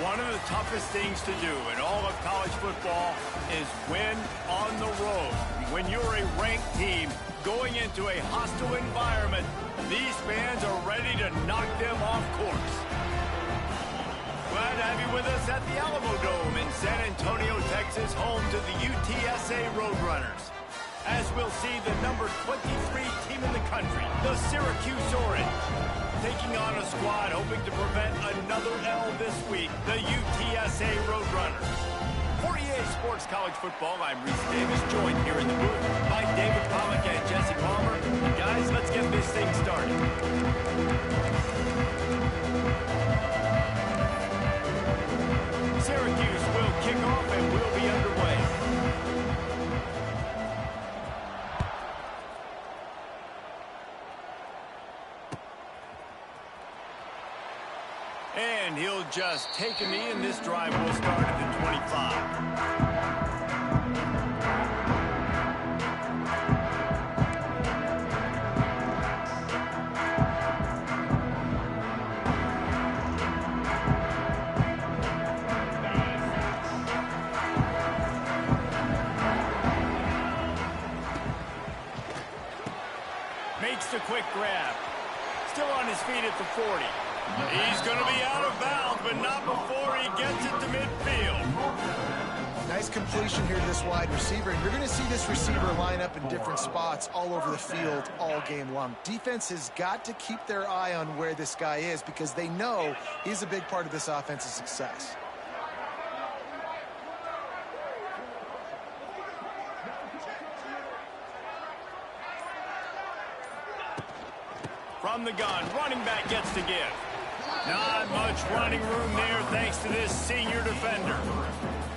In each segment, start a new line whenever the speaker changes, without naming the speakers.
One of the toughest things to do in all of college football is win on the road. When you're a ranked team going into a hostile environment, these fans are ready to knock them off course. Glad to have you with us at the Alamo Dome in San Antonio, Texas, home to the UTSA Roadrunners. As we'll see the number 23 team in the country, the Syracuse Orange, taking on a squad hoping to prevent another L this week, the UTSA Roadrunners. For EA Sports College Football, I'm Reese Davis, joined here in the booth by David Pollack and Jesse Palmer. Guys, let's get this thing started. Syracuse will kick off and we'll be underway. And he'll just take a knee, and this drive will start at the 25. Makes the quick grab. Still on his feet at the 40. He's going to be out of bounds, but not before he gets it to midfield.
Nice completion here to this wide receiver. And you're going to see this receiver line up in different spots all over the field all game long. Defense has got to keep their eye on where this guy is because they know he's a big part of this offense's success.
From the gun, running back gets to give. Not much running room there thanks to this senior defender.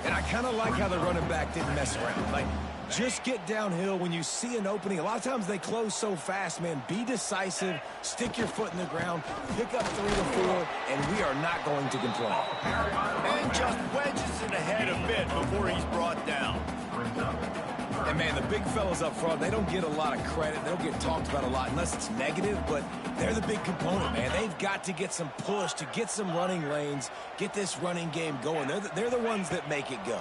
And I kind of like how the running back didn't mess around. Like, just get downhill when you see an opening. A lot of times they close so fast, man. Be decisive, stick your foot in the ground, pick up 3 to 4, and we are not going to complain.
And just wedges it ahead a bit before he's brought down.
And, man, the big fellas up front, they don't get a lot of credit. They don't get talked about a lot unless it's negative, but they're the big component, man. They've got to get some push to get some running lanes, get this running game going. They're the ones that make it go.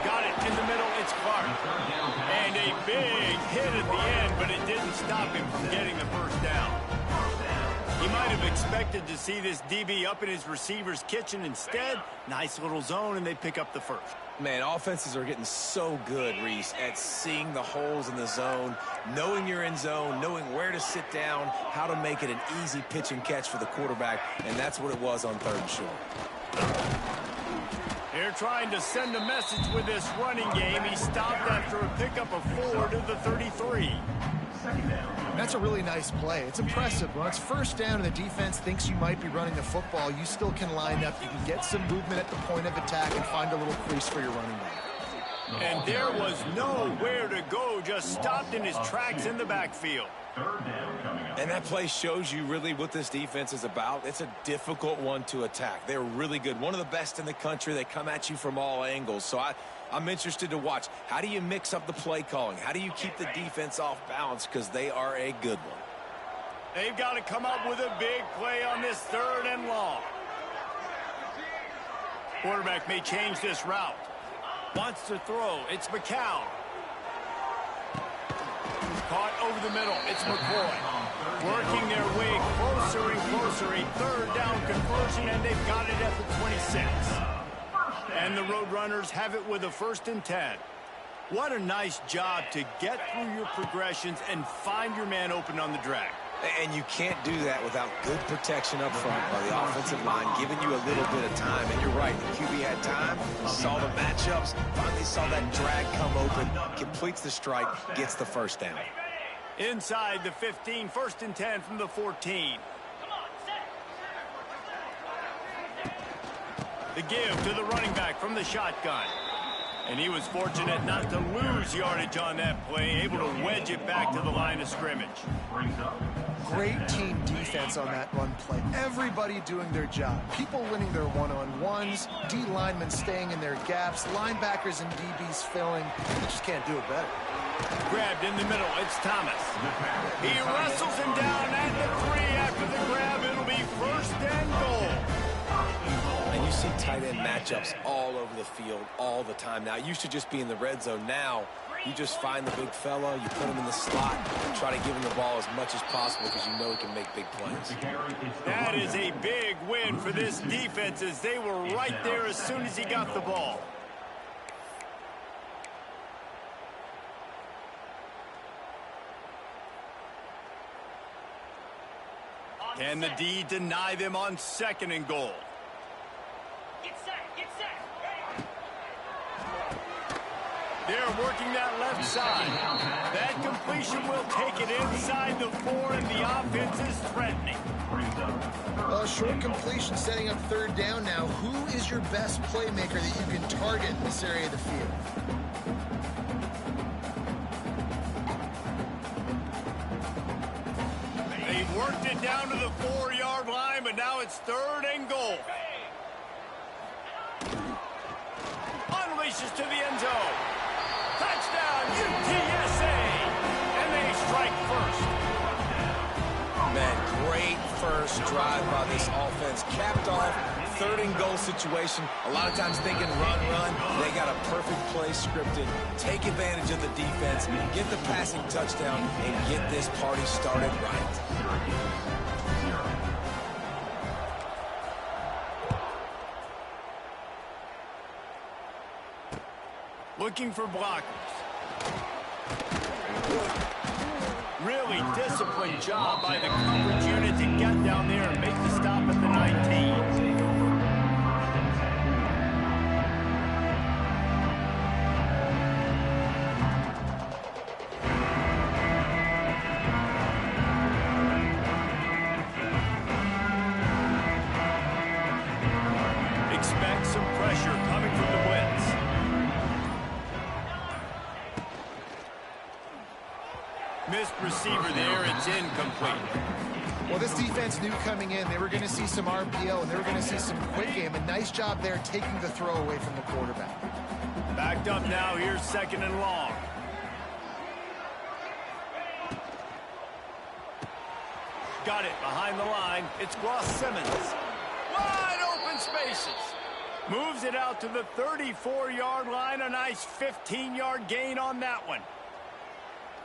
Got it in the middle. It's Clark. And a big hit at the end, but it didn't stop him from getting the first down. He might have expected to see this DB up in his receiver's kitchen. Instead, nice little zone, and they pick up the first.
Man, offenses are getting so good, Reese, at seeing the holes in the zone, knowing you're in zone, knowing where to sit down, how to make it an easy pitch and catch for the quarterback, and that's what it was on 3rd and short.
They're trying to send a message with this running game. He stopped after a pickup of 4 to the 33.
That's a really nice play. It's impressive. When it's 1st down and the defense thinks you might be running the football, you still can line up. You can get some movement at the point of attack and find a little crease for your running back.
And there was nowhere to go, just stopped in his tracks in the backfield.
And that play shows you really what this defense is about. It's a difficult one to attack. They're really good. One of the best in the country. They come at you from all angles. So I'm interested to watch. How do you mix up the play calling? How do you keep the defense off balance? Because they are a good one.
They've got to come up with a big play on this 3rd and long. Quarterback may change this route. Wants to throw. It's McCown. Caught over the middle. It's McCoy. Working their way closer and closer. A 3rd down conversion, and they've got it at the 26. And the Roadrunners have it with a 1st and 10. What a nice job to get through your progressions and find your man open on the drag.
And you can't do that without good protection up front by the offensive line, giving you a little bit of time. And you're right, the QB had time, saw the matchups, finally saw that drag come open, completes the strike, gets the 1st down.
Inside the 15, 1st and 10 from the 14. The give to the running back from the shotgun. And he was fortunate not to lose yardage on that play, able to wedge it back to the line of scrimmage.
Great team defense on that run play. Everybody doing their job. People winning their one-on-ones, D linemen staying in their gaps, linebackers and DBs filling. You just can't do it better.
Grabbed in the middle. It's Thomas. He wrestles him down at the 3 after the grab. It'll be 1st and goal.
And you see tight end matchups all over the field all the time now. It used to just be in the red zone. Now you just find the big fella, you put him in the slot, and try to give him the ball as much as possible because you know he can make big plays.
That is a big win for this defense as they were right there as soon as he got the ball. Can the D deny them on 2nd and goal? They're working that left side. That completion will take it inside the 4, and the offense is threatening.
Short completion setting up 3rd down now. Who is your best playmaker that you can target in this area of the field?
They've worked it down to the 4-yard line, but now it's 3rd and goal. Unleashes to the end zone. Touchdown, UTSA! And they strike first.
Man, great first drive by this offense. Capped off, 3rd and goal situation. A lot of times thinking run. They got a perfect play scripted. Take advantage of the defense, get the passing touchdown, and get this party started right.
Looking for blockers. Really disciplined job by the coverage unit to get down there and make the stop at the 19. Expect some pressure coming from the blitz. Missed receiver there, it's incomplete.
Well, this defense knew coming in they were going to see some RPO and they were going to see some quick game. A nice job there taking the throw away from the quarterback.
Backed up now, here's 2nd and long. Got it behind the line. It's Ross Simmons. Wide open spaces. Moves it out to the 34-yard line. A nice 15-yard gain on that one.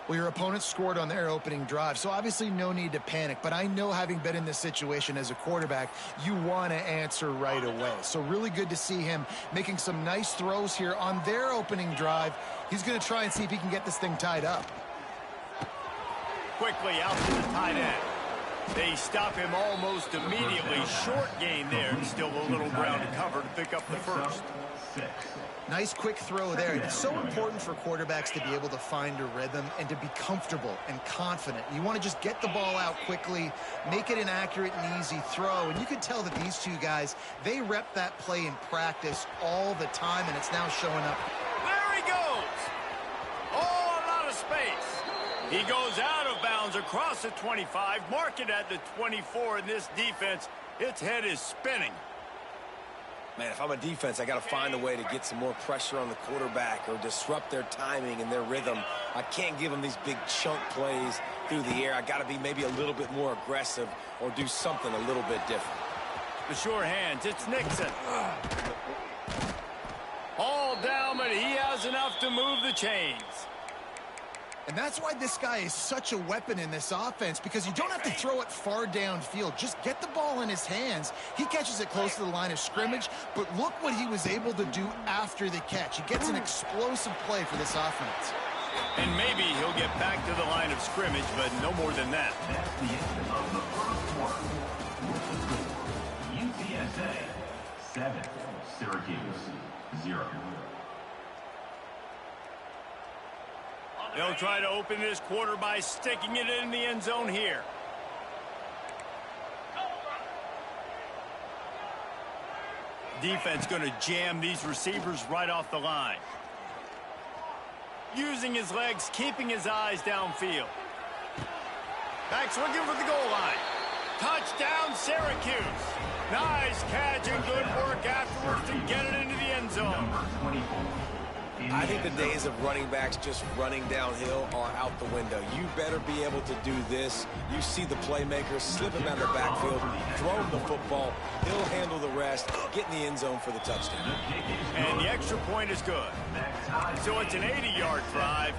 Well, your opponent scored on their opening drive, so obviously no need to panic. But I know, having been in this situation as a quarterback, you want to answer right away. So really good to see him making some nice throws here on their opening drive. He's going to try and see if he can get this thing tied up.
Quickly out to the tight end. They stop him almost immediately. Short gain there. Still a little ground to cover to pick up the first.
Nice quick throw there. It's so important for quarterbacks to be able to find a rhythm and to be comfortable and confident. You want to just get the ball out quickly, make it an accurate and easy throw. And you can tell that these two guys, they rep that play in practice all the time, and it's now showing up.
There he goes. Oh, a lot of space. He goes out of bounds across the 25, mark it at the 24, and this defense, its head is spinning.
Man, if I'm a defense, I got to find a way to get some more pressure on the quarterback or disrupt their timing and their rhythm. I can't give them these big chunk plays through the air. I got to be maybe a little bit more aggressive or do something a little bit different.
The sure hands, it's Nixon. All down, but he has enough to move the chains.
And that's why this guy is such a weapon in this offense, because you don't have to throw it far downfield. Just get the ball in his hands. He catches it close to the line of scrimmage, but look what he was able to do after the catch. He gets an explosive play for this offense.
And maybe he'll get back to the line of scrimmage, but no more than that.
That's the end of the first quarter. UTSA 7, Syracuse 0.
They'll try to open this quarter by sticking it in the end zone here. Defense going to jam these receivers right off the line. Using his legs, keeping his eyes downfield. Back's looking for the goal line. Touchdown, Syracuse. Nice catch and good work afterwards to get it into the end zone.
I think the days of running backs just running downhill are out the window. You better be able to do this. You see the playmaker, slip him out of the backfield, throw him the football. He'll handle the rest, get in the end zone for the touchdown.
And the extra point is good. So it's an 80-yard drive.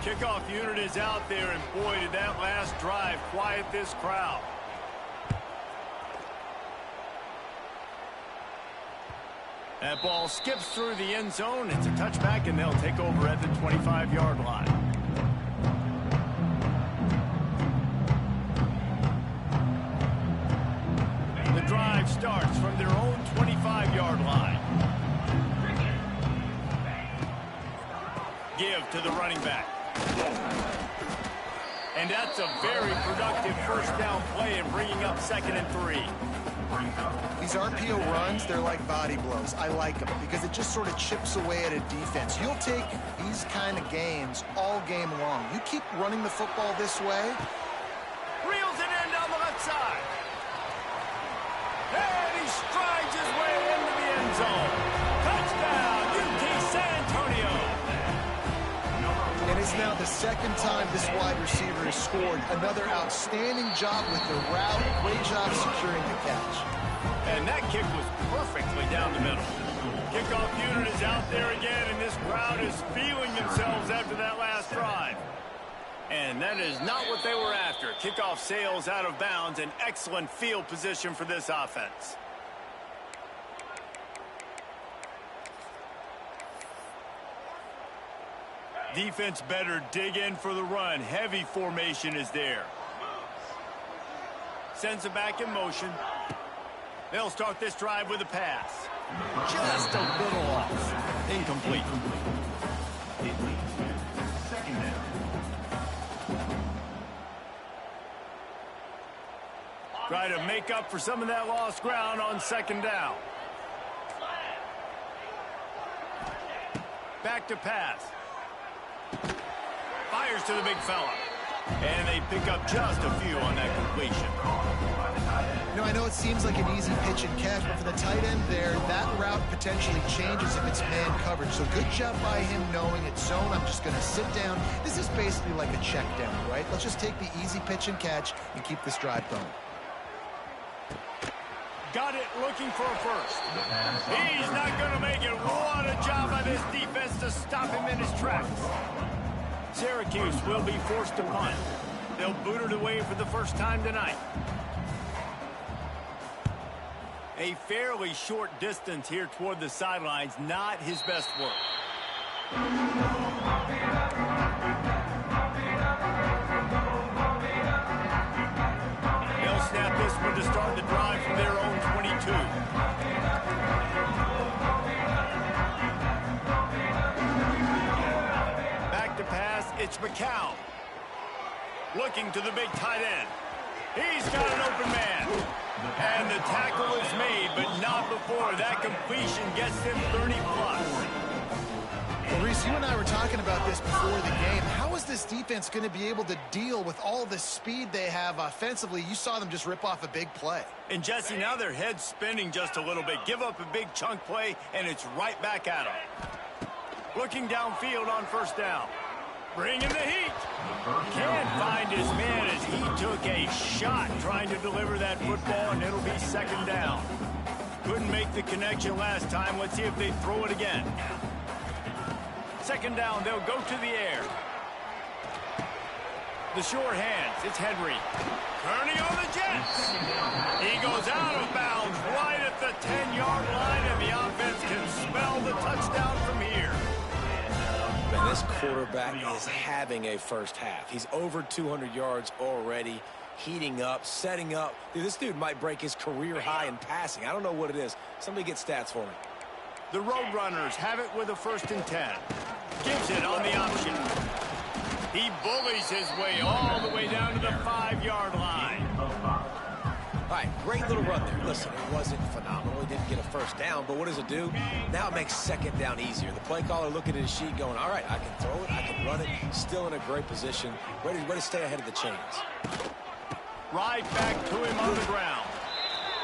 The kickoff unit is out there, and boy, did that last drive quiet this crowd. That ball skips through the end zone. It's a touchback, and they'll take over at the 25-yard line. The drive starts from their own 25-yard line. Give to the running back. And that's a very productive first down play in bringing up 2nd and 3.
These RPO runs, they're like body blows. I like them because it just sort of chips away at a defense. You'll take these kind of games all game long. You keep running the football this way.
Reels it in down the left side. And he strides his way into the end zone. Touchdown, UT San Antonio.
And it's now the second time this wide receiver has scored. Another outstanding job with the route. Great job securing the catch.
And that kick was perfectly down the middle. Kickoff unit is out there again, and this crowd is feeling themselves after that last drive. And that is not what they were after. Kickoff sails out of bounds, an excellent field position for this offense. Defense better dig in for the run. Heavy formation is there. Sends it back in motion. They'll start this drive with a pass. Just a little off. Incomplete.
Second down.
Try to make up for some of that lost ground on 2nd down. Back to pass. Fires to the big fella. And they pick up just a few on that completion.
You know, I know it seems like an easy pitch and catch, but for the tight end there, that route potentially changes if it's man coverage. So good job by him knowing it's zone. I'm just going to sit down. This is basically like a check down, right? Let's just take the easy pitch and catch and keep this drive going.
Got it, looking for a first. He's not going to make it. What a job by this defense to stop him in his tracks. Syracuse will be forced to punt. They'll boot it away for the first time tonight. A fairly short distance here toward the sidelines, not his best work. They'll snap this one to start the drive from their own 22. Back to pass, it's McCown. Looking to the big tight end. He's got an open man. And the tackle is made, but not before that completion gets them 30+.
Well, Reese, you and I were talking about this before the game. How is this defense going to be able to deal with all the speed they have offensively? You saw them just rip off a big play.
And, Jesse, now their head's spinning just a little bit. Give up a big chunk play, and it's right back at them. Looking downfield on 1st down. Bringing the heat. Can't find his man as he took a shot trying to deliver that football, and it'll be 2nd down. Couldn't make the connection last time. Let's see if they throw it again. 2nd down, they'll go to the air. The short hands, it's Henry. Kearney on the Jets. He goes out of bounds right at the 10-yard line, and the offense can smell the touchdown from here.
And this quarterback is having a first half. He's over 200 yards already, heating up, setting up. Dude, this dude might break his career high in passing. I don't know what it is. Somebody get stats for me.
The Roadrunners have it with a 1st and 10. Gives it on the option. He bullies his way all the way down to the 5-yard line.
All right, great little run there. Listen, it wasn't phenomenal. He didn't get a first down, but what does it do? Now it makes 2nd down easier. The play caller looking at his sheet going, all right, I can throw it, I can run it. Still in a great position, ready to stay ahead of the chains.
Right back to him on the ground.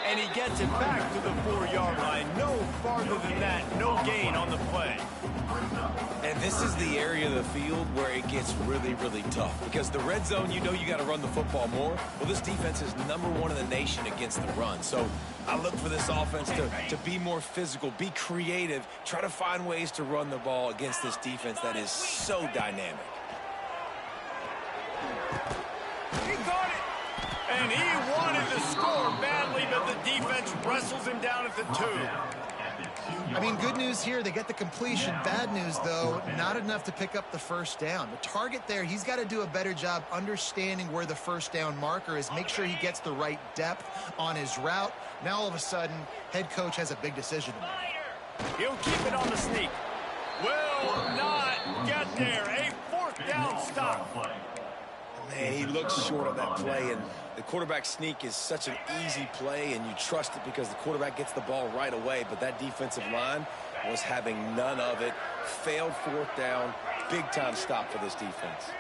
And he gets it back to the 4-yard line. No farther than that, no gain on the play.
And this is the area of the field where it gets really, really tough. Because the red zone, you know you got to run the football more. Well, this defense is #1 in the nation against the run. So I look for this offense to be more physical, be creative, try to find ways to run the ball against this defense that is so dynamic.
He got it. And he wanted to score badly, but the defense wrestles him down at the 2.
I mean, good news here, they get the completion. Bad news, though, not enough to pick up the first down. The target there, he's got to do a better job understanding where the first down marker is, make sure he gets the right depth on his route. Now, all of a sudden, head coach has a big decision to make.
He'll keep it on the sneak. Will not get there. A 4th down stop.
Man, he looks short on that play, and the quarterback sneak is such an easy play, and you trust it because the quarterback gets the ball right away, but that defensive line was having none of it. Failed 4th down, big-time stop for this defense.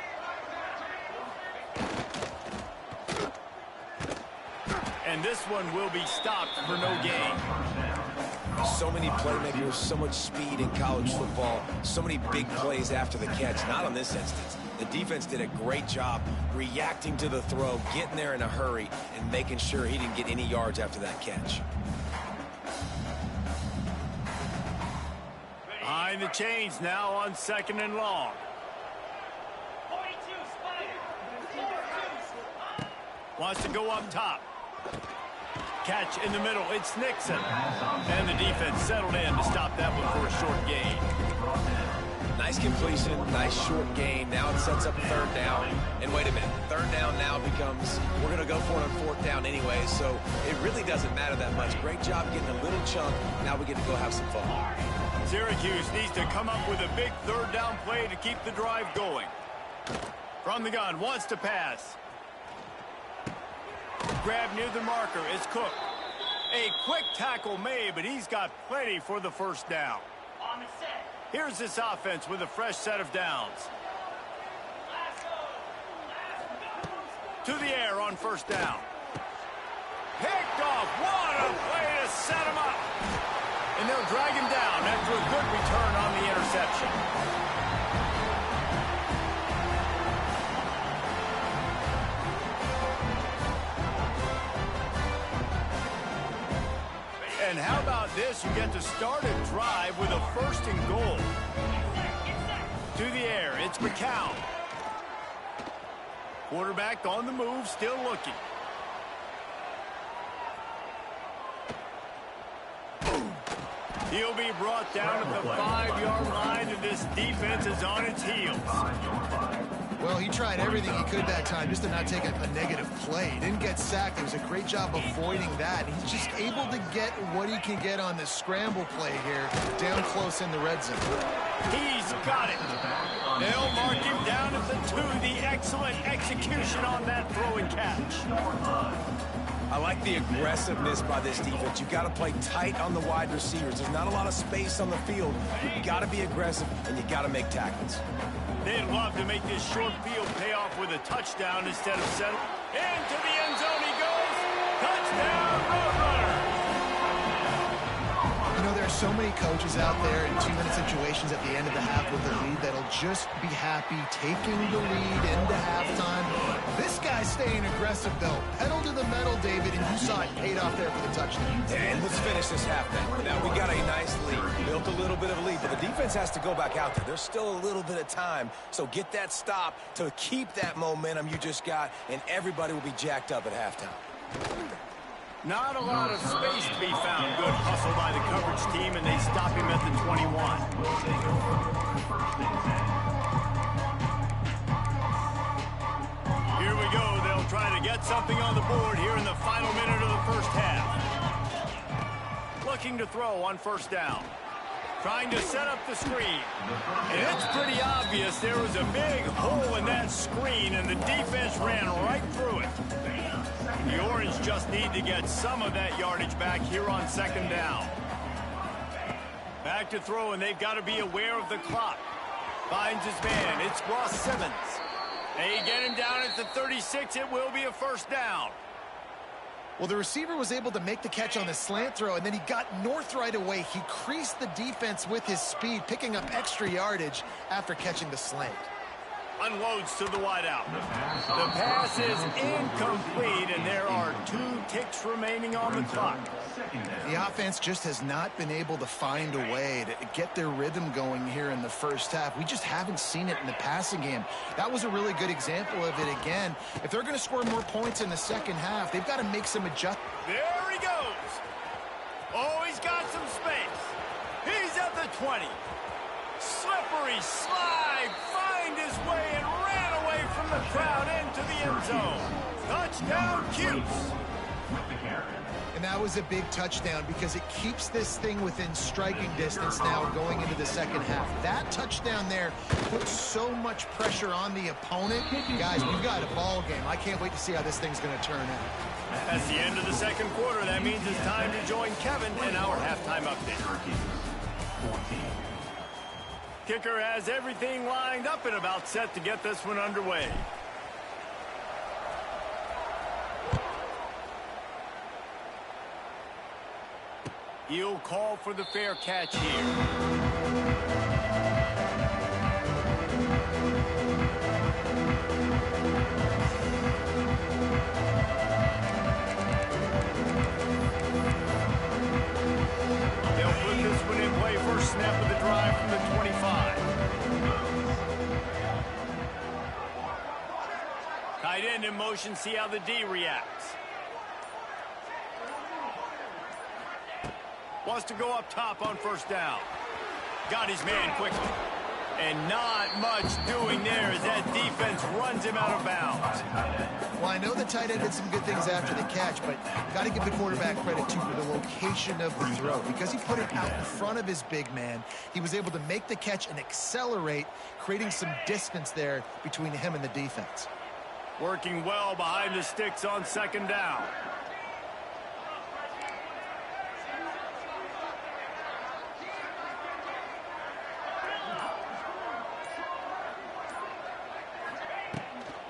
And this one will be stopped for no gain.
So many playmakers, so much speed in college football, so many big plays after the catch. Not on this instance. The defense did a great job reacting to the throw, getting there in a hurry, and making sure he didn't get any yards after that catch.
Behind the chains now on 2nd and long. Wants to go up top. Catch in the middle. It's Nixon. And the defense settled in to stop that one for a short gain.
Nice completion, nice short gain. Now it sets up 3rd down. And wait a minute, 3rd down now becomes, we're going to go for it on 4th down anyway, so it really doesn't matter that much. Great job getting a little chunk. Now we get to go have some fun.
Syracuse needs to come up with a big 3rd down play to keep the drive going. From the gun, wants to pass. Grab near the marker, it's Cook. A quick tackle made, but he's got plenty for the 1st down. Here's this offense with a fresh set of downs. To the air on 1st down. Picked off. What a play to set him up. And they'll drag him down after a good return on the interception. And how about this? You get to start a drive with a 1st and goal. To the air, it's McCown. Quarterback on the move, still looking. He'll be brought down at the 5-yard line, and this defense is on its heels.
Well, he tried everything he could that time just to not take a negative play. He didn't get sacked. It was a great job avoiding that. He's just able to get what he can get on this scramble play here, down close in the red zone.
He's got it. They'll mark him down at the 2. The excellent execution on that throw and catch.
I like the aggressiveness by this defense. You've got to play tight on the wide receivers. There's not a lot of space on the field. You've got to be aggressive, and you've got to make tackles.
They'd love to make this short field pay off with a touchdown instead of settling. Into the end zone he goes. Touchdown, Roadrunner.
You know, there are so many coaches out there in 2-minute situations at the end of the half with the lead that'll just be happy taking the lead into halftime. This guy's staying aggressive, though. Pedal to the metal, David, and you saw it paid off there for the touchdown.
And let's finish this half then. Now, we got a nice lead. Built a little bit of a lead, but the defense has to go back out there. There's still a little bit of time, so get that stop to keep that momentum you just got, and everybody will be jacked up at halftime.
Not a lot of space to be found. Good hustle by the coverage team, and they stop him at the 21. Here we go. They'll try to get something on the board here in the final minute of the 1st half. Looking to throw on 1st down. Trying to set up the screen. And it's pretty obvious there was a big hole in that screen, and the defense ran right through it. The Orange just need to get some of that yardage back here on 2nd down. Back to throw, and they've got to be aware of the clock. Finds his man. It's Ross Simmons. They get him down at the 36. It will be a 1st down.
Well, the receiver was able to make the catch on the slant throw, and then he got north right away. He creased the defense with his speed, picking up extra yardage after catching the slant.
Unloads to the wideout. The pass is incomplete, and there are 2 ticks remaining on the clock.
The offense just has not been able to find a way to get their rhythm going here in the first half. We just haven't seen it in the passing game. That was a really good example of it again. If they're going to score more points in the second half, they've got to make some adjustments.
There he goes. Oh, he's got some space. He's at the 20. Slippery slide, find his way and ran away from the crowd into the end zone. Touchdown, Cuse.
And that was a big touchdown because it keeps this thing within striking distance now going into the second half. That touchdown there puts so much pressure on the opponent. Guys, we've got a ball game. I can't wait to see how this thing's going to turn out.
That's the end of the second quarter. That means it's time to join Kevin in our halftime update. Kicker has everything lined up and about set to get this one underway. He'll call for the fair catch here. They'll put this one in play. First snap of the drive from the 25. Tight end in motion, see how the D reacts. Wants to go up top on first down. Got his man quickly. And not much doing there as that defense runs him out of bounds.
Well, I know the tight end did some good things after the catch, but got to give the quarterback credit, too, for the location of the throw. Because he put it out in front of his big man, he was able to make the catch and accelerate, creating some distance there between him and the defense.
Working well behind the sticks on second down.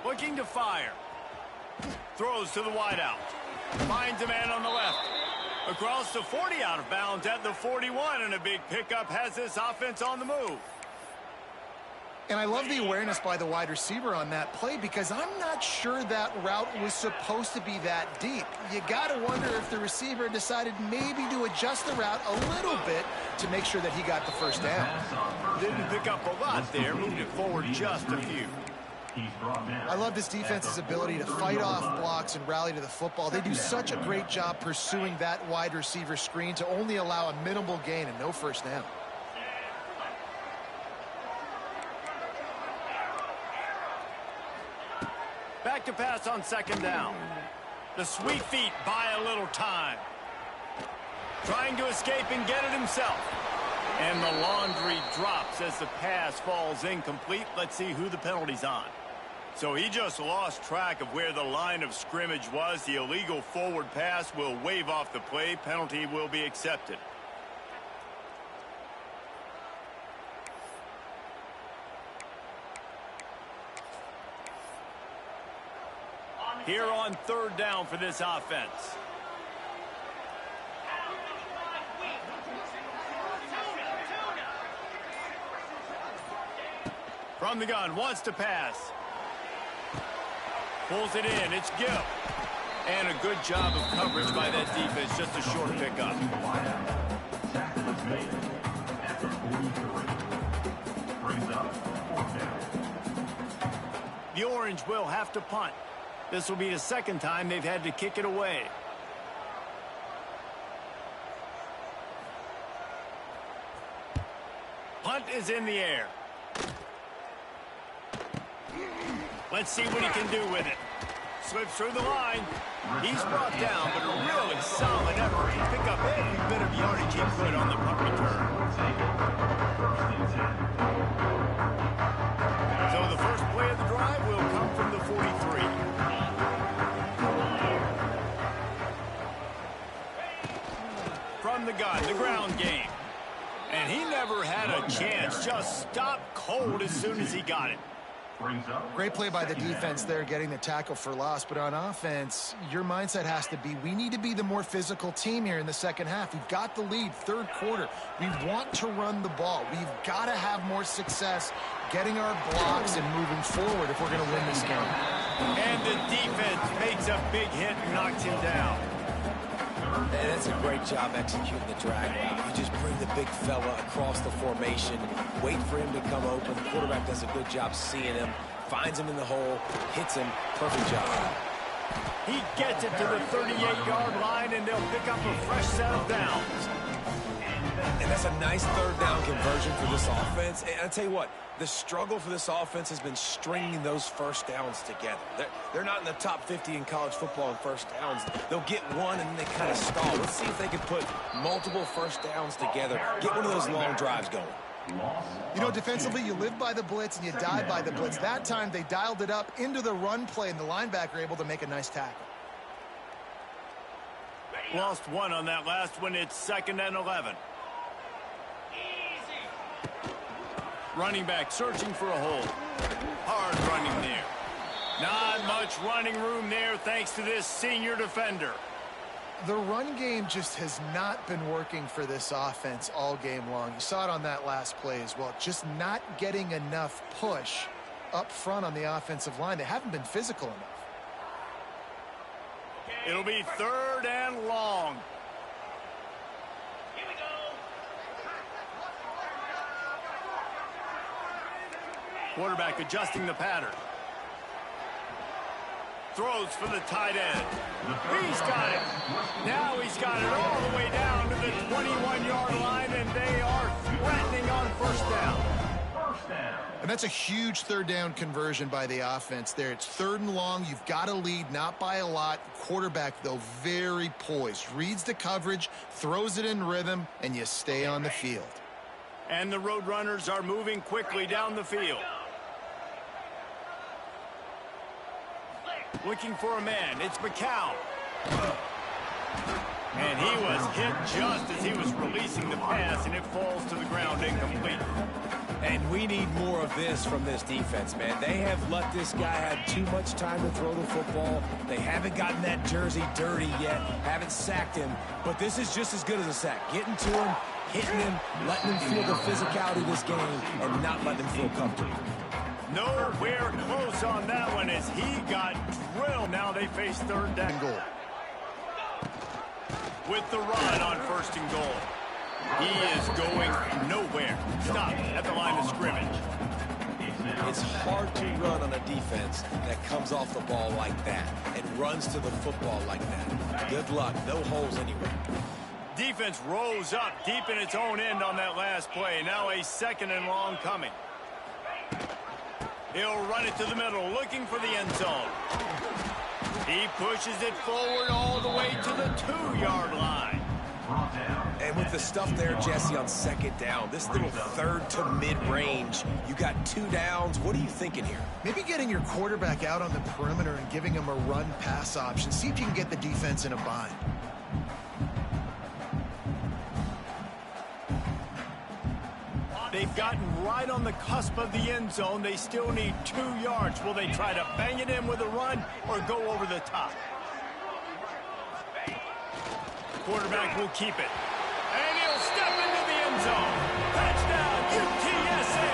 Looking to fire. Throws to the wideout. Finds a man on the left. Across the 40, out of bounds at the 41, and a big pickup has this offense on the move.
And I love the awareness by the wide receiver on that play because I'm not sure that route was supposed to be that deep. You got to wonder if the receiver decided maybe to adjust the route a little bit to make sure that he got the first down.
Didn't pick up a lot there, moved it forward just a few.
I love this defense's ability to fight off blocks and rally to the football. They do such a great job pursuing that wide receiver screen to only allow a minimal gain and no first down.
Back to pass on second down. The sweet feet buy a little time. Trying to escape and get it himself. And the laundry drops as the pass falls incomplete. Let's see who the penalty's on. So he just lost track of where the line of scrimmage was. The illegal forward pass will wave off the play. Penalty will be accepted. Here on third down for this offense. From the gun, wants to pass. Pulls it in, it's Gill. And a good job of coverage by that defense, just a short pickup. The Orange will have to punt. This will be the second time they've had to kick it away. Punt is in the air. Let's see what he can do with it. Slips through the line. He's brought down, but a really solid effort to pick up every bit of yardage he could on the punt return. So the first play of the drive will come from the 43. From the gun, the ground game. And he never had a chance. Just stopped cold as soon as he got it.
Brings up
Great play by the defense there, getting the tackle for loss. But on offense, your mindset has to be, we need to be the more physical team here in the second half. We've got the lead, third quarter. We want to run the ball. We've got to have more success getting our blocks and moving forward if we're going to win this game.
And the defense makes a big hit and knocks him down.
And that's a great job executing the drag route. You just bring the big fella across the formation, wait for him to come open. The quarterback does a good job seeing him, finds him in the hole, hits him. Perfect job.
He gets it to the 38-yard line, and they'll pick up a fresh set of downs.
And that's a nice third down conversion for this offense. And I'll tell you what, the struggle for this offense has been stringing those first downs together. They're not in the top 50 in college football in first downs. They'll get one and then they kind of stall. Let's see if they can put multiple first downs together, get one of those long drives going.
You know, defensively, you live by the blitz and you die by the blitz. That time, they dialed it up into the run play, and the linebacker able to make a nice tackle.
Lost one on that last one. It's 2nd and 11. Running back searching for a hole. Hard running there. Not much running room there thanks to this senior defender.
The run game just has not been working for this offense all game long. You saw it on that last play as well. Just not getting enough push up front on the offensive line. They haven't been physical enough.
It'll be 3rd and long. Quarterback adjusting the pattern. Throws for the tight end. He's got it. Now he's got it all the way down to the 21-yard line, and they are threatening on first down.
And that's a huge third down conversion by the offense there. It's 3rd and long. You've got to lead, not by a lot. Quarterback, though, very poised. Reads the coverage, throws it in rhythm, and you stay on the field.
And the Roadrunners are moving quickly down the field. Looking for a man. It's McCown. And he was hit just as he was releasing the pass, and it falls to the ground incomplete.
And we need more of this from this defense, man. They have let this guy have too much time to throw the football. They haven't gotten that jersey dirty yet, haven't sacked him. But this is just as good as a sack. Getting to him, hitting him, letting him feel the physicality of this game, and not letting him feel comfortable.
Nowhere close on that one as he got drilled. Now they face 3rd down.
Goal.
With the run on 1st and goal. He is going nowhere. Stop at the line of scrimmage.
It's hard to run on a defense that comes off the ball like that and runs to the football like that. Good luck. No holes anywhere.
Defense rose up deep in its own end on that last play. Now a 2nd and long coming. He'll run it to the middle, looking for the end zone. He pushes it forward all the way to the 2-yard line.
And with the stuff there, Jesse, on 2nd down, this little 3rd to mid-range, you got 2 downs. What are you thinking here?
Maybe getting your quarterback out on the perimeter and giving him a run-pass option. See if you can get the defense in a bind.
They've gotten right on the cusp of the end zone. They still need 2 yards. Will they try to bang it in with a run or go over the top? Quarterback will keep it. And he'll step into the end zone. Touchdown, UTSA!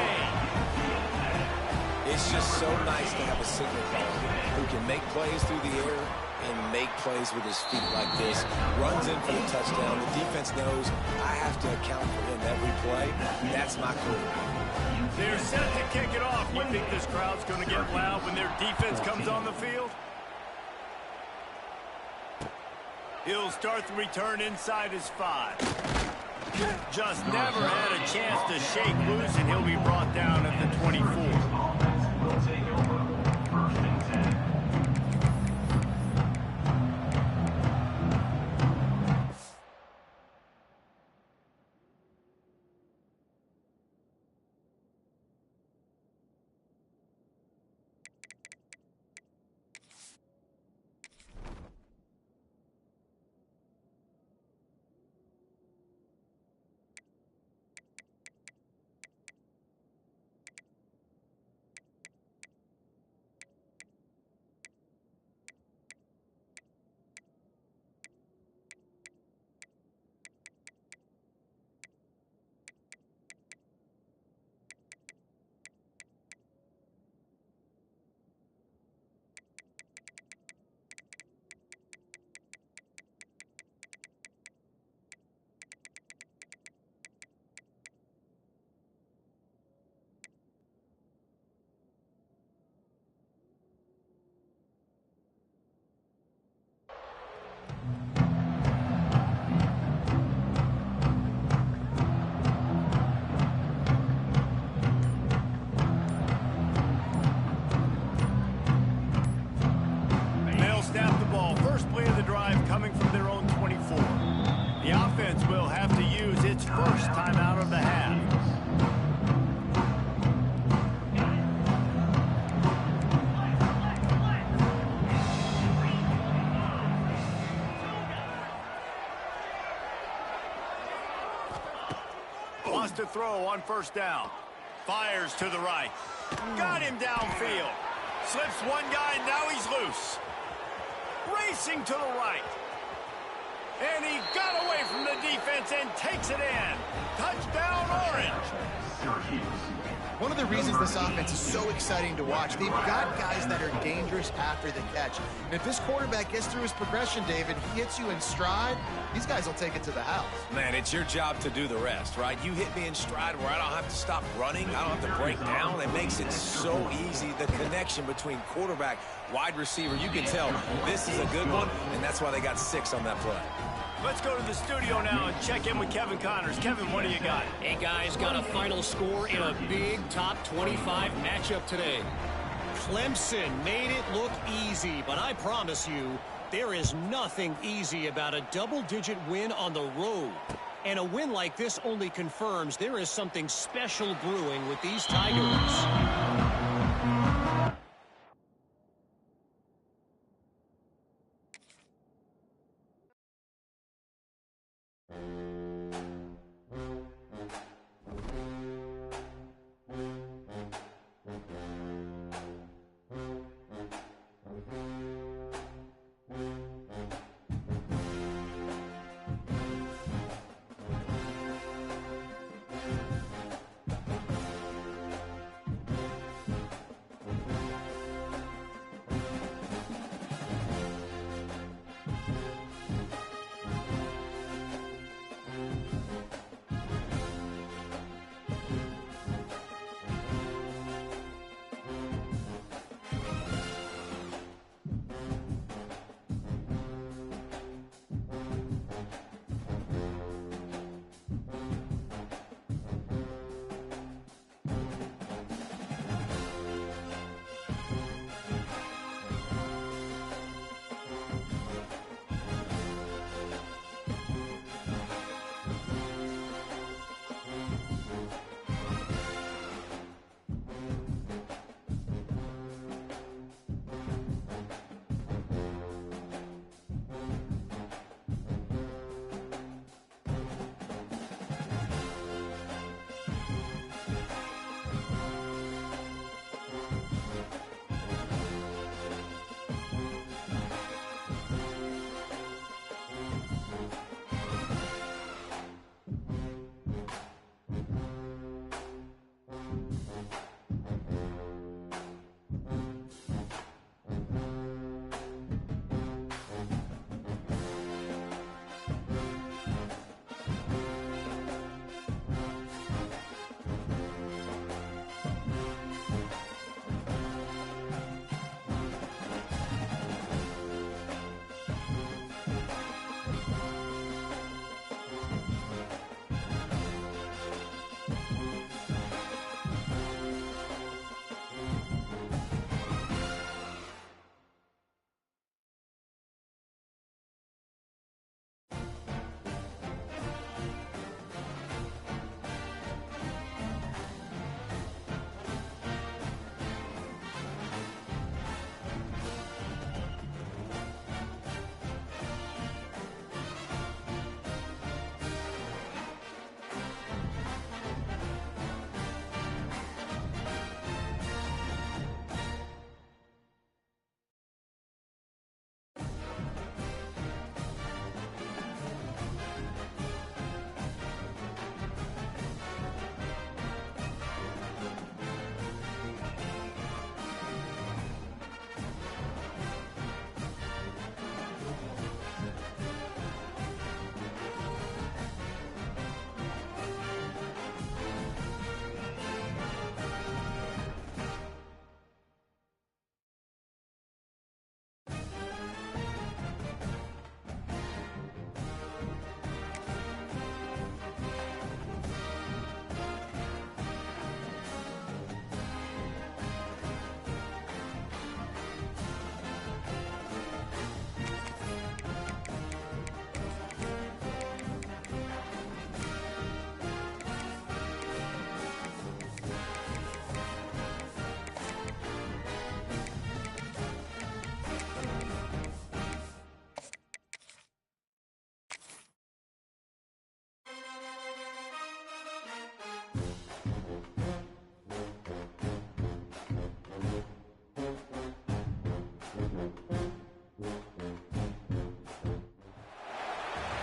It's just so nice to have a signal caller who can make plays through the air and make plays with his feet like this. Runs in for the touchdown. The defense knows I have to account for him every play. That's my quarterback.
They're set to kick it off. You think this crowd's going to get loud when their defense comes on the field? He'll start the return inside his 5. Just never had a chance to shake loose, and he'll be brought down at the 24.
Will take over 1st and 10.
Wants to throw on first down. Fires to the right. Got him downfield. Slips one guy, now he's loose. Racing to the right. And he got away from the defense and takes it in. Touchdown, Orange.
Syracuse.
One of the reasons this offense is so exciting to watch, they've got guys that are dangerous after the catch. And if this quarterback gets through his progression, David, he hits you in stride, these guys will take it to the house.
Man, it's your job to do the rest, right? You hit me in stride where I don't have to stop running. I don't have to break down. It makes it so easy. The connection between quarterback, wide receiver, you can tell this is a good one, and that's why they got 6 on that play.
Let's go to the studio now and check in with Kevin Connors. Kevin, what do you got?
Hey, guys, got a final score in a big top 25 matchup today. Clemson made it look easy, but I promise you, there is nothing easy about a double-digit win on the road. And a win like this only confirms there is something special brewing with these Tigers.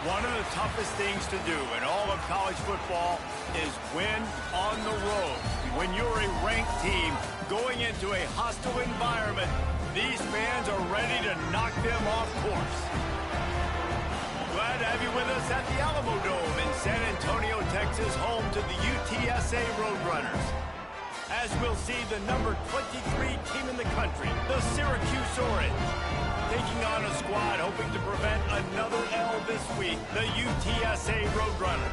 One of the toughest things to do in all of college football is win on the road. When you're a ranked team going into a hostile environment, these fans are ready to knock them off course. Glad to have you with us at the Alamo Dome in San Antonio, Texas, home to the UTSA Roadrunners. As we'll see the number 23 team in the country, the Syracuse Orange, taking on a squad hoping to prevent another L this week, the UTSA Roadrunners.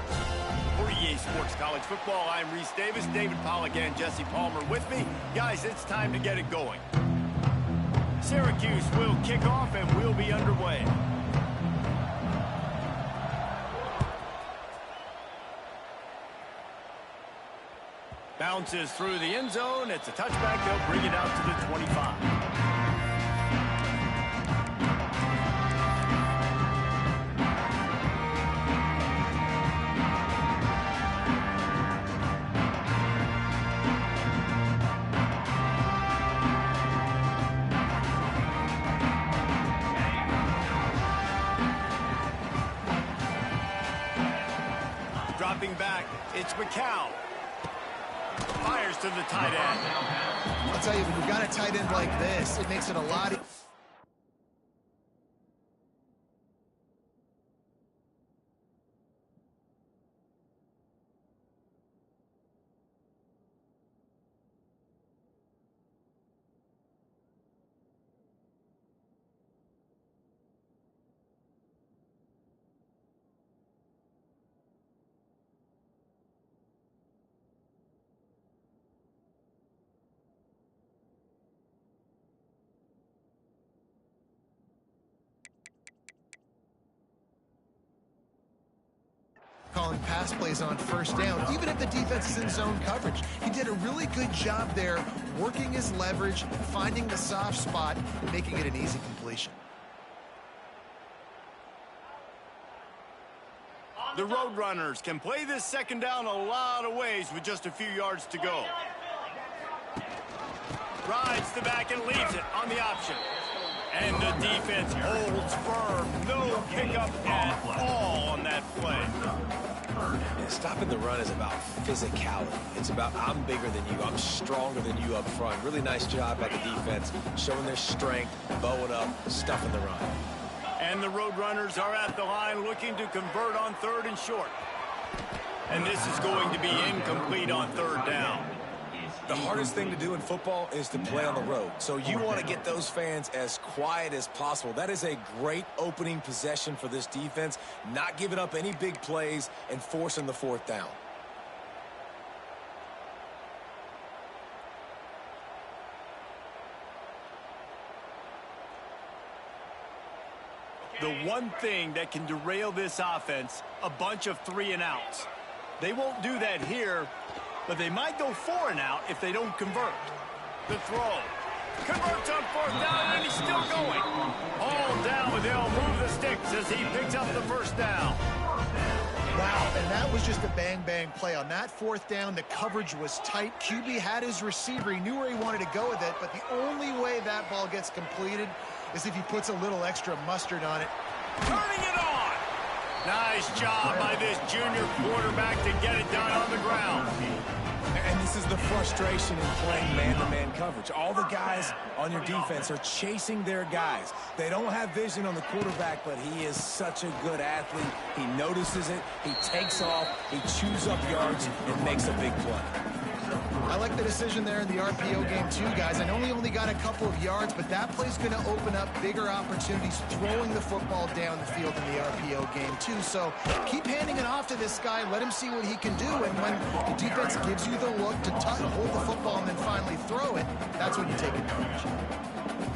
For EA Sports College Football, I'm Reese Davis, David Pollack and Jesse Palmer with me. Guys, it's time to get it going. Syracuse will kick off and we'll be underway. Bounces through the end zone. It's a touchback. They'll bring it out to the 25. Dropping back, it's McCown. Fires to the tight end.
I'll tell you, when you've got a tight end like this, it makes it a lot easier. Calling pass plays on first down, even if the defense is in zone coverage. He did a really good job there, working his leverage, finding the soft spot, and making it an easy completion.
The Roadrunners can play this second down a lot of ways with just a few yards to go. Rides the back and leaves it on the option. And the defense holds firm. No pickup at all on that play.
Yeah, stopping the run is about physicality. It's about I'm bigger than you. I'm stronger than you up front. Really nice job by the defense, showing their strength, bowing up, stuffing the run.
And the Roadrunners are at the line looking to convert on third and short. And this is going to be incomplete on third down.
The hardest thing to do in football is to play on the road. So you want to get those fans as quiet as possible. That is a great opening possession for this defense, not giving up any big plays and forcing the fourth down.
The one thing that can derail this offense, a bunch of 3 and outs. They won't do that here, but they might go 4 and out if they don't convert. The throw. Converts on fourth down, and he's still going. All down, but they'll move the sticks as he picks up the first down.
Wow, and that was just a bang-bang play. On that fourth down, the coverage was tight. QB had his receiver. He knew where he wanted to go with it, but the only way that ball gets completed is if he puts a little extra mustard on it.
Turning it on. Nice job by this junior quarterback to get it done on the ground.
And this is the frustration in playing man-to-man coverage. All the guys on your defense are chasing their guys. They don't have vision on the quarterback, but he is such a good athlete. He notices it, he takes off, he chews up yards, and makes a big play.
I like the decision there in the RPO game too, guys. I know he only got a couple of yards, but that play's going to open up bigger opportunities throwing the football down the field in the RPO game too. So keep handing it off to this guy. Let him see what he can do. And when the defense gives you the look to hold the football and then finally throw it, that's when you take advantage.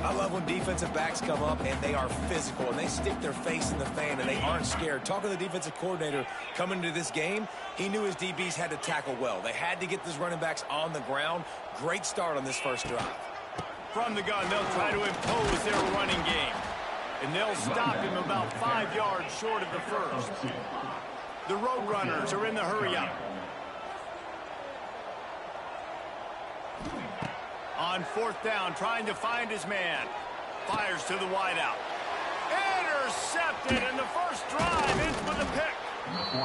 I love when defensive backs come up and they are physical and they stick their face in the fan and they aren't scared. Talking to the defensive coordinator coming into this game, he knew his DBs had to tackle well. They had to get these running backs on the ground. Great start on this first drive.
From the gun, they'll try to impose their running game. And they'll stop him about 5 yards short of the first. The Roadrunners are in the hurry-up. On fourth down, trying to find his man. Fires to the wideout. intercepted, and the first drive ends with a pick.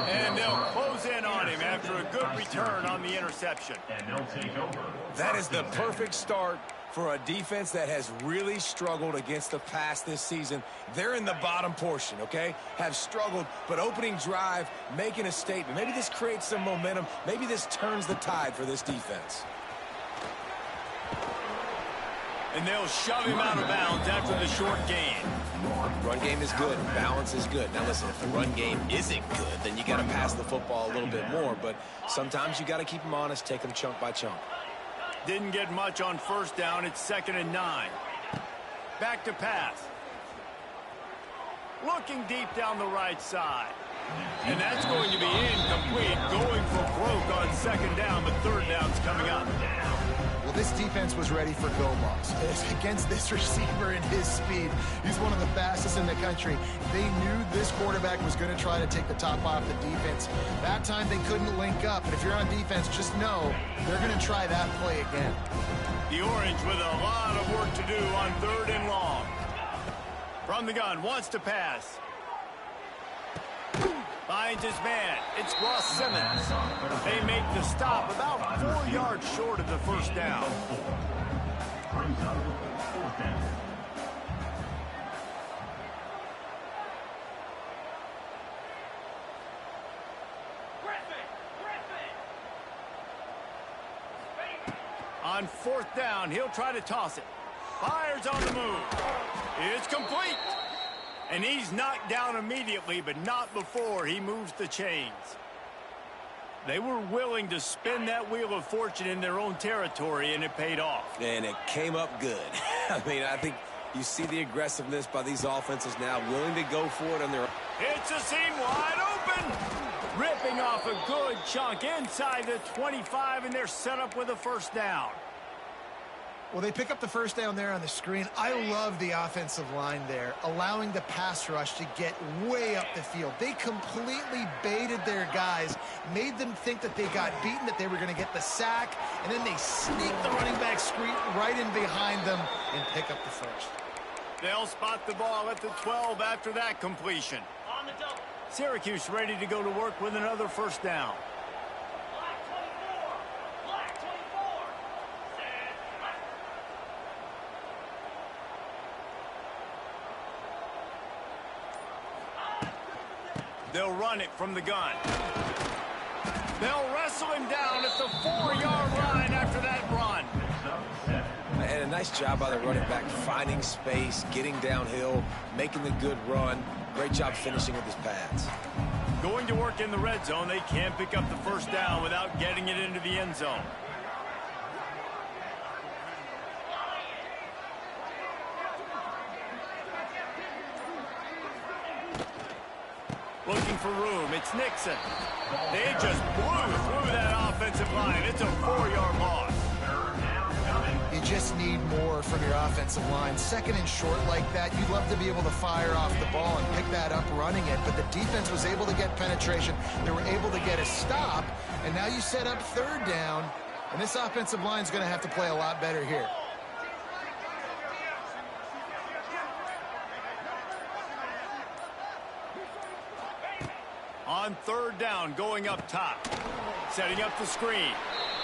And they'll close in on him after a good return on the interception.
And they'll take over.
That is the perfect start for a defense that has really struggled against the pass this season. They're in the bottom portion, okay? Have struggled, but opening drive, making a statement. Maybe this creates some momentum. Maybe this turns the tide for this defense.
And they'll shove him out of bounds after the short gain.
Run game is good. Balance is good. Now, listen, if the run game isn't good, then you got to pass the football a little bit more. But sometimes you got to keep them honest, take them chunk by chunk.
Didn't get much on first down. It's 2nd and 9. Back to pass. Looking deep down the right side. And that's going to be incomplete. Going for broke on 2nd down, but 3rd down's coming up.
Well, this defense was ready for go-balls. Against this receiver and his speed, he's one of the fastest in the country. They knew this quarterback was going to try to take the top off the defense. That time they couldn't link up, and if you're on defense, just know they're going to try that play again.
The Orange with a lot of work to do on 3rd and long. From the gun, wants to pass. Finds his man. It's Ross Simmons. They make the stop about 4 yards short of the first down.
Brings up 4th down.
On 4th down, he'll try to toss it. Fires on the move. It's complete. And he's knocked down immediately, but not before he moves the chains. They were willing to spin that wheel of fortune in their own territory, and it paid off.
And it came up good. I mean, I think you see the aggressiveness by these offenses now, willing to go for it on their...
It's a seam wide open. Ripping off a good chunk inside the 25, and they're set up with a first down.
Well, they pick up the first down there on the screen. I love the offensive line there, allowing the pass rush to get way up the field. They completely baited their guys, made them think that they got beaten, that they were going to get the sack, and then they sneak the running back screen right in behind them and pick up the first.
They'll spot the ball at the 12 after that completion.
On the double.
Syracuse ready to go to work with another first down.
Black 24.
They'll run it from the gun. They'll wrestle him down at the 4-yard line after that run.
And a nice job by the running back, finding space, getting downhill, making the good run. Great job finishing with his pads.
Going to work in the red zone, they can't pick up the first down without getting it into the end zone. Looking for room, it's Nixon. They just blew through that offensive line. It's a 4-yard loss.
You just need more from your offensive line. 2nd and short like that, you'd love to be able to fire off the ball and pick that up running it, but the defense was able to get penetration. They were able to get a stop, and now you set up 3rd down, and this offensive line is going to have to play a lot better here.
On 3rd down, going up top. Setting up the screen.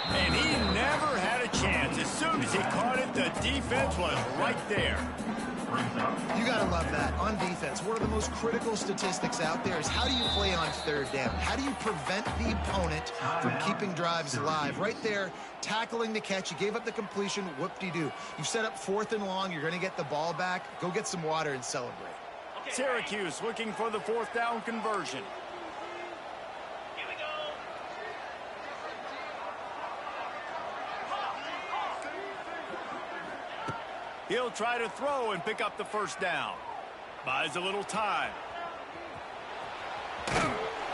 And he never had a chance. As soon as he caught it, the defense was right there.
You got to love that. On defense, one of the most critical statistics out there is how do you play on 3rd down? How do you prevent the opponent from keeping drives alive? Right there, tackling the catch. You gave up the completion. Whoop-de-doo. You've set up 4th and long. You're going to get the ball back. Go get some water and celebrate.
Syracuse looking for the 4th down conversion. He'll try to throw and pick up the first down. Buys a little time.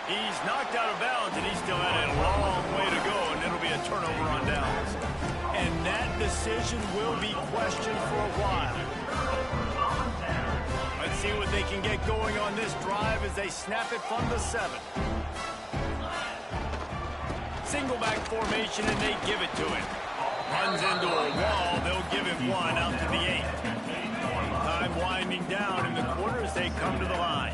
He's knocked out of bounds, and he still had a long way to go, and it'll be a turnover on downs. And that decision will be questioned for a while. Let's see what they can get going on this drive as they snap it from the 7. Single back formation, and they give it to him. Runs into a wall. They'll give him one out to the 8. Time time winding down in the quarter as they come to the line.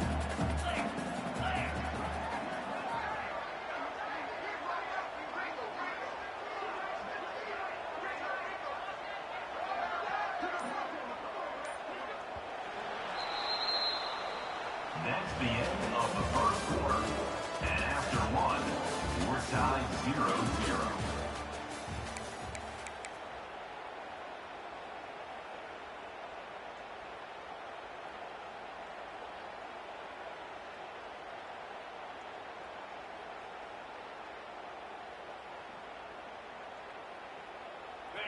That's the end of the first quarter. And after one, we're tied 0-0.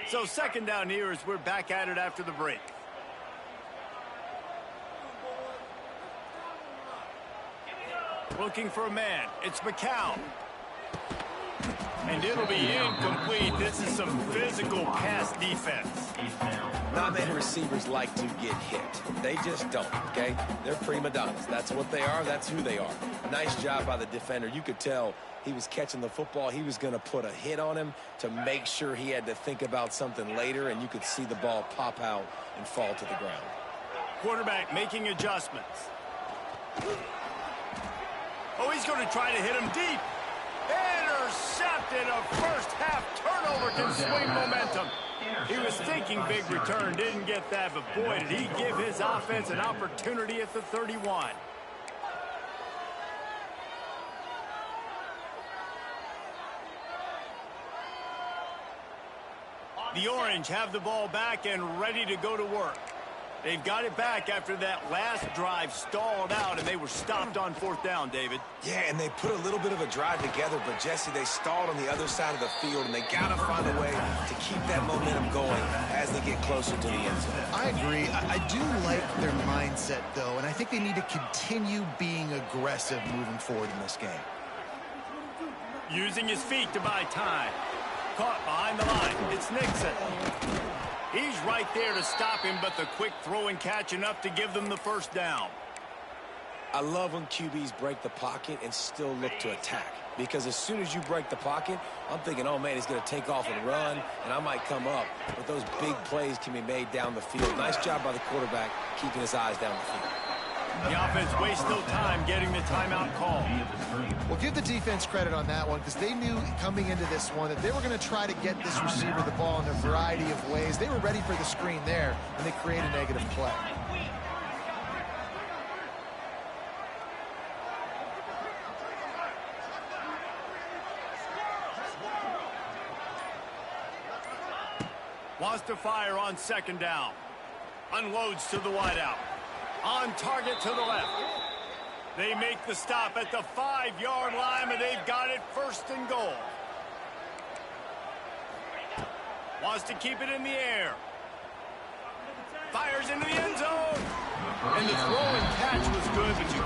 So second down here as we're back at it after the break. Looking for a man. It's McCown. And it'll be incomplete. This is some physical pass defense.
Not many receivers like to get hit. They just don't, okay? They're prima donnas. That's what they are. That's who they are. Nice job by the defender. You could tell he was catching the football. He was going to put a hit on him to make sure he had to think about something later, and you could see the ball pop out and fall to the ground.
Quarterback making adjustments. Oh, he's going to try to hit him deep. Intercepted. A first-half turnover can swing momentum. He was thinking big return, didn't get that, but boy, did he give his offense an opportunity at the 31. The Orange have the ball back and ready to go to work. They've got it back after that last drive stalled out, and they were stopped on fourth down, David.
Yeah, and they put a little bit of a drive together, but, Jesse, they stalled on the other side of the field, and they got to find a way to keep that momentum going as they get closer to the end zone.
I agree. I do like their mindset, though, and I think they need to continue being aggressive moving forward in this game.
Using his feet to buy time. Caught behind the line. It's Nixon. He's right there to stop him, but the quick throw and catch enough to give them the first down.
I love when QBs break the pocket and still look to attack. Because as soon as you break the pocket, I'm thinking, oh, man, he's going to take off and run, and I might come up. But those big plays can be made down the field. Nice job by the quarterback keeping his eyes down the field.
The offense wastes no time getting the timeout call.
Well, give the defense credit on that one because they knew coming into this one that they were going to try to get this receiver the ball in a variety of ways. They were ready for the screen there, and they create a negative play.
Wants to fire on second down. Unloads to the wideout. On target to the left. They make the stop at the 5-yard line, and they've got it first and goal. Wants to keep it in the air. Fires into the end zone. And the throw and catch was good, but you